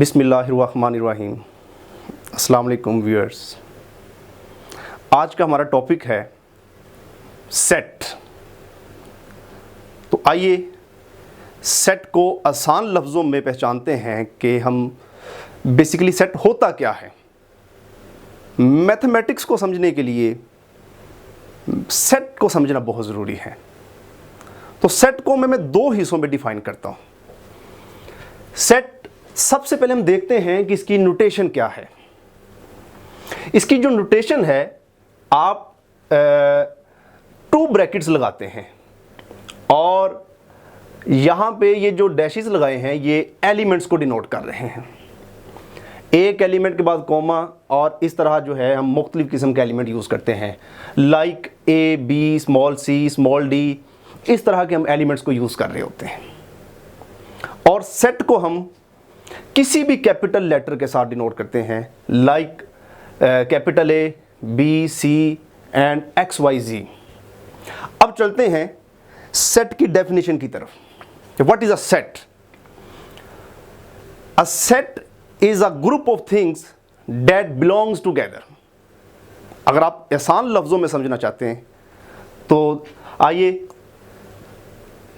बिस्मिल्लाहिर्रहमानिर्रहीम। अस्सलाम वालेकुम व्यूअर्स। आज का हमारा टॉपिक है सेट। तो आइए सेट को आसान लफ्ज़ों में पहचानते हैं कि हम बेसिकली सेट होता क्या है। मैथमेटिक्स को समझने के लिए सेट को समझना बहुत ज़रूरी है। तो सेट को मैं दो हिस्सों में डिफाइन करता हूँ। सेट सबसे पहले हम देखते हैं कि इसकी नोटेशन क्या है। इसकी जो नोटेशन है, आप 2 ब्रैकेट्स लगाते हैं और यहाँ पे ये जो डैशेस लगाए हैं ये एलिमेंट्स को डिनोट कर रहे हैं। एक एलिमेंट के बाद कॉमा, और इस तरह जो है हम मुख्तलिफ किस्म के एलिमेंट यूज़ करते हैं, like A, B, small C, small D, इस तरह के हम एलिमेंट्स को यूज़ कर रहे होते हैं। और सेट को हम किसी भी कैपिटल लेटर के साथ डिनोट करते हैं, like capital A, B, C and X, Y, Z. अब चलते हैं सेट की डेफिनेशन की तरफ। What is a set? A set is a group of things that belongs together. अगर आप आसान लफ्जों में समझना चाहते हैं तो आइए,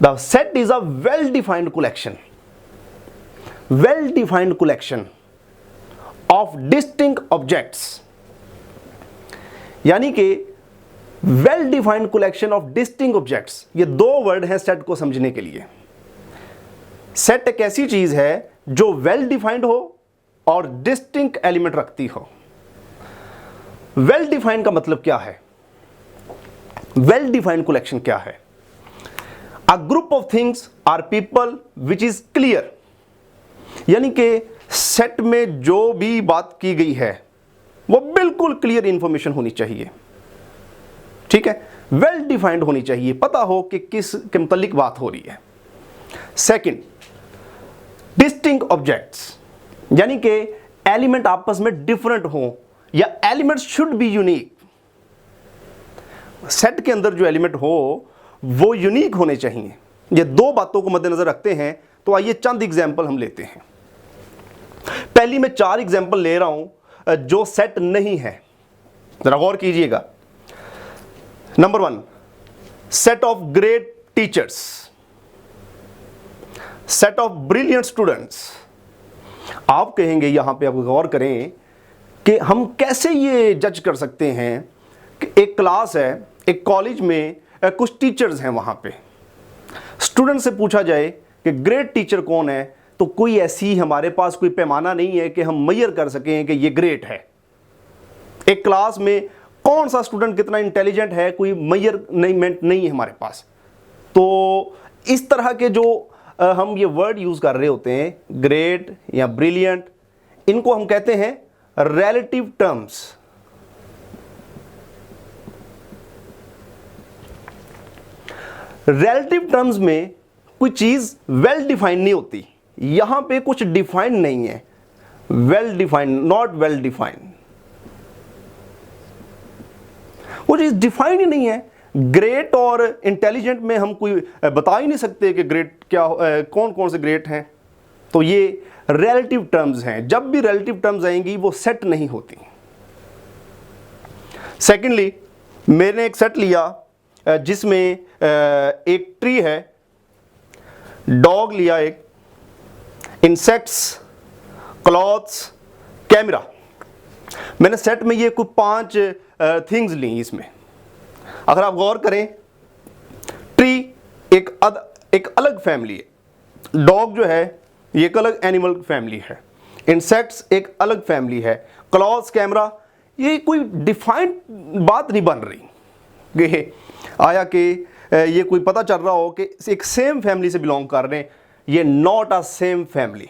the set is a well defined collection of distinct objects। यानी कि well defined collection of distinct objects, ये दो वर्ड हैं सेट को समझने के लिए। सेट एक ऐसी चीज है जो वेल डिफाइंड हो और डिस्टिंक्ट एलिमेंट रखती हो। वेल डिफाइंड का मतलब क्या है? वेल डिफाइंड कलेक्शन क्या है? A group of things or people which is clear. यानी कि सेट में जो भी बात की गई है वो बिल्कुल क्लियर इंफॉर्मेशन होनी चाहिए। ठीक है, वेल डिफाइंड होनी चाहिए, पता हो कि किस के मुतालिक बात हो रही है। सेकंड, डिस्टिंक्ट ऑब्जेक्ट्स, यानी कि एलिमेंट आपस में डिफरेंट हो या elements should be unique. Set के अंदर जो एलिमेंट हो वो यूनिक होने चाहिए। ये दो बातों को मद्देनजर रखते हैं। तो आइए चंद एग्जाम्पल हम लेते हैं। पहली मैं 4 एग्जाम्पल ले रहा हूं जो सेट नहीं है, जरा गौर कीजिएगा। Number 1, set of great teachers, set of brilliant students. आप कहेंगे, यहां पे आप गौर करें कि हम कैसे ये जज कर सकते हैं कि एक क्लास है, एक कॉलेज में कुछ टीचर्स हैं, वहां पे स्टूडेंट से पूछा जाए कि ग्रेट टीचर कौन है, तो कोई ऐसी हमारे पास कोई पैमाना नहीं है कि हम मेजर कर सकें कि ये ग्रेट है। एक क्लास में कौन सा स्टूडेंट कितना इंटेलिजेंट है, कोई मेजरमेंट नहीं है हमारे पास। तो इस तरह के जो हम ये वर्ड यूज कर रहे होते हैं, ग्रेट या ब्रिलियंट, इनको हम कहते हैं रिलेटिव टर्म्स। रिलेटिव टर्म्स में कोई चीज वेल डिफाइंड नहीं होती। यहां पे कुछ डिफाइंड नहीं है, well defined, not well defined, वो चीज डिफाइंड ही नहीं है। ग्रेट और इंटेलिजेंट में हम कोई बता ही नहीं सकते कि ग्रेट क्या, कौन कौन से ग्रेट हैं। तो ये रिलेटिव टर्म्स हैं। जब भी रिलेटिव टर्म्स आएंगी वो सेट नहीं होती। सेकेंडली, मैंने एक सेट लिया जिसमें एक ट्री है, डॉग लिया, एक इंसेक्ट्स, क्लॉथ्स, कैमरा। मैंने सेट में ये कुछ 5 थिंग्स ली इसमें। अगर आप गौर करें, ट्री एक अलग फैमिली है, डॉग जो है ये एक अलग एनिमल फैमिली है, इंसेक्ट्स एक अलग फैमिली है, क्लॉथ्स, कैमरा, ये कोई डिफाइंड बात नहीं बन रही कि आया कि ये कोई पता चल रहा हो कि एक सेम फैमिली से बिलोंग कर रहे हैं। ये नॉट अ सेम फैमिली।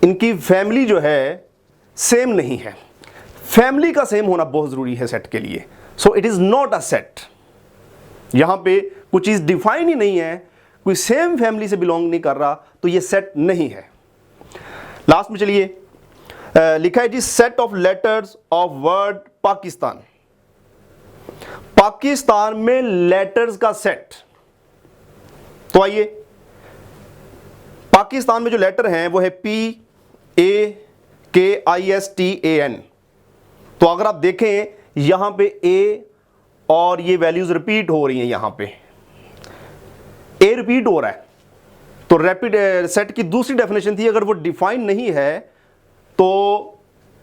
इनकी फैमिली जो है सेम नहीं है। फैमिली का सेम होना बहुत जरूरी है सेट के लिए। So it is not a set. यहां पे कुछ चीज डिफाइन ही नहीं है, कोई सेम फैमिली से बिलोंग नहीं कर रहा, तो ये सेट नहीं है। लास्ट में चलिए, लिखा है जी, set of letters of word Pakistan. Pakistan में लेटर्स का सेट। तो आइए, पाकिस्तान में जो लेटर हैं वो है PAKISTAN। तो अगर आप देखें यहां पे A और ये वैल्यूज रिपीट हो रही हैं, यहां पे A रिपीट हो रहा है। तो रैपिड सेट की दूसरी डेफिनेशन थी, अगर वो डिफाइन नहीं है तो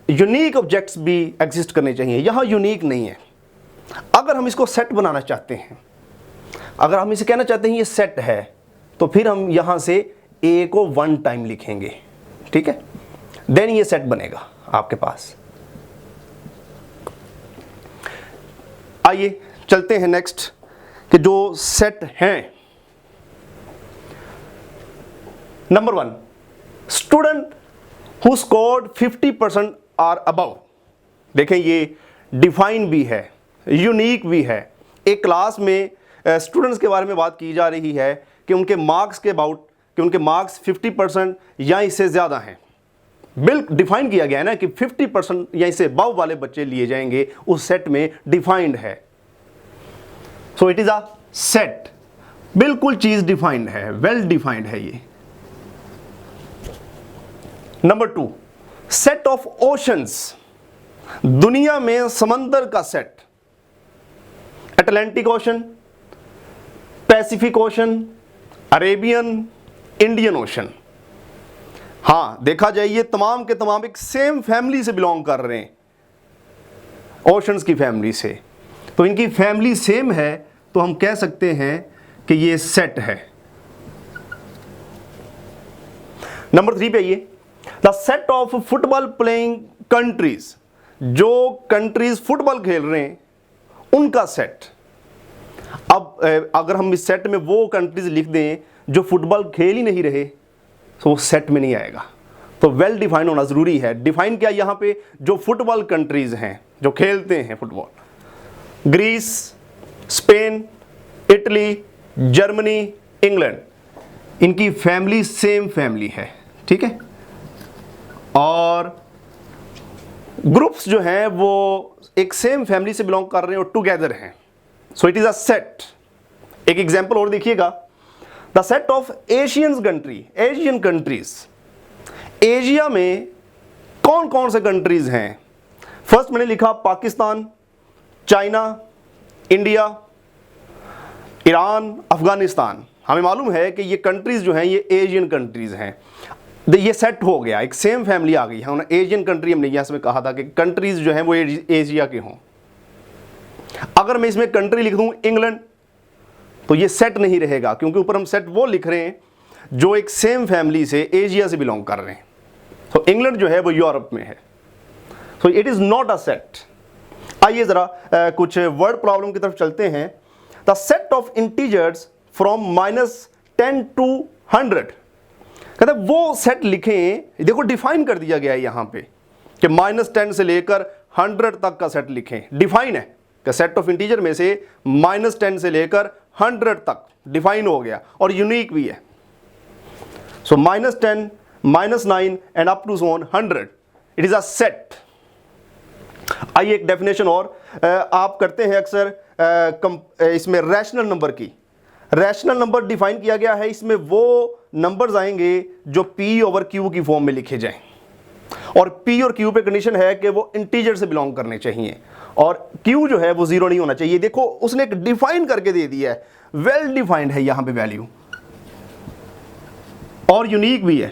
यूनिक ऑब्जेक्ट्स भी एग्जिस्ट करने चाहिए। यहां यूनिक नहीं है। अगर हम इसको सेट बनाना चाहते हैं, अगर हम इसे कहना चाहते हैं ये सेट है, तो फिर हम यहां से A को 1 टाइम लिखेंगे, ठीक है, देन ये सेट बनेगा आपके पास। आइए चलते हैं नेक्स्ट कि जो सेट हैं। Number 1, student who scored 50% or above. देखें ये डिफाइन भी है, यूनिक भी है। एक क्लास में स्टूडेंट्स के बारे में बात की जा रही है कि उनके मार्क्स के अबाउट, कि उनके मार्क्स 50% या इससे ज़्यादा हैं। बिल्कुल डिफाइन किया गया है ना कि 50% या इससे अबव वाले बच्चे लिए जाएंगे, उस सेट में डिफाइंड है। So it is a set, बिल्कुल चीज डिफाइंड है, वेल डिफाइंड है ये। नंबर 2, सेट ऑफ ओशंस, दुनिया में समंदर का set. Atlantic ocean, Pacific ocean, Arabian, Indian ocean. हाँ, देखा जाए ये तमाम के तमाम एक सेम फैमिली से बिलोंग कर रहे हैं, ओशंस की फैमिली से। तो इनकी फैमिली सेम है, तो हम कह सकते हैं कि ये सेट है। नंबर 3 पे आइए, the set of football playing countries, जो कंट्रीज फुटबॉल खेल रहे हैं उनका सेट। अब अगर हम इस सेट में वो कंट्रीज लिख दें जो फुटबॉल खेल ही नहीं रहे, तो वो सेट में नहीं आएगा। तो वेल डिफाइन होना जरूरी है। डिफाइन क्या, यहां पे जो फुटबॉल कंट्रीज हैं जो खेलते हैं football, Greece, Spain, Italy, Germany, England, इनकी फैमिली सेम फैमिली है, ठीक है। और ग्रुप्स जो हैं वो एक सेम फैमिली से बिलोंग कर रहे हैं और टुगेदर हैं। So it is a set. एक एग्जांपल और देखिएगा, the set of Asian country, Asian countries. Asia में कौन कौन से कंट्रीज हैं? फर्स्ट मैंने लिखा Pakistan, China, India, Iran, Afghanistan. हमें मालूम है कि ये कंट्रीज जो हैं ये एशियन कंट्रीज हैं। ये सेट हो गया, एक सेम फैमिली आ गई। हमने एशियन कंट्री, हमने यहाँ से कहा था कि कंट्रीज जो हैं वो एशिया के हों। अगर मैं इसमें कंट्री लिख दूं इंग्लैंड, तो ये सेट नहीं रहेगा, क्योंकि ऊपर हम सेट वो लिख रहे हैं जो एक सेम फैमिली से एशिया से बिलोंग कर रहे हैं। तो इंग्लैंड जो है वो यूरोप में है। So it is not a set. आइए जरा कुछ वर्ड प्रॉब्लम की तरफ चलते हैं। The set of integers from -10 to 100, कहते हैं वो सेट लिखें। देखो डिफाइन कर दिया गया है यहां पे कि -10 से लेकर 100 तक का सेट लिखें। डिफाइन है कि सेट ऑफ इंटीजर में से -10 से लेकर 100 तक डिफाइन हो गया और यूनिक भी है। So -10, -9 and up to 100, it is a set. आइए एक डेफिनेशन और आप करते हैं अक्सर इसमें रैशनल नंबर की। रैशनल नंबर डिफाइन किया गया है, इसमें वो नंबर्स आएंगे जो P/Q की फॉर्म में लिखे जाएं, और P और Q पे कंडीशन है कि वो इंटीजर से बिलोंग करने चाहिए और Q जो है वो 0 नहीं होना चाहिए। देखो उसने एक डिफाइन करके दे दिया है, वेल डिफाइंड है यहां पे वैल्यू, और यूनिक भी है।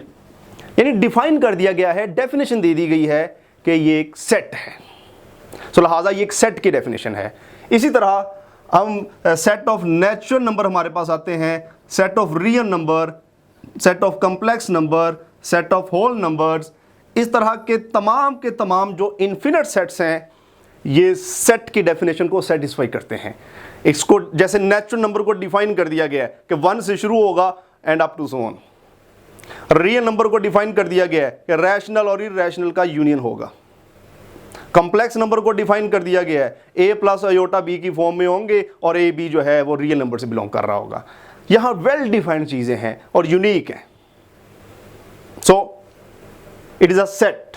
यानी डिफाइन कर दिया गया है, डेफिनेशन दे दी गई है कि ये एक सेट है। सो लिहाजा ये एक सेट की डेफिनेशन है। इसी तरह हम सेट ऑफ नेचुरल नंबर हमारे पास आते हैं, set of real number, set of complex number, set of whole numbers. इस तरह के तमाम जो इन्फिनिट सेट्स हैं ये सेट की डेफिनेशन को सेटिस्फाई करते हैं। इसको जैसे नेचुरल नंबर को डिफाइन कर दिया गया है कि 1 से शुरू होगा and up to 1। Real number को डिफाइन कर दिया गया है कि रैशनल और इरैशनल का यूनियन होगा। कॉम्प्लेक्स नंबर को डिफाइन कर दिया गया है a प्लस आयोटा b की फॉर्म में होंगे और a b जो है वो रियल नंबर से बिलोंग कर रहा होगा। यहां वेल डिफाइंड चीजें हैं और यूनिक है। So it is a set.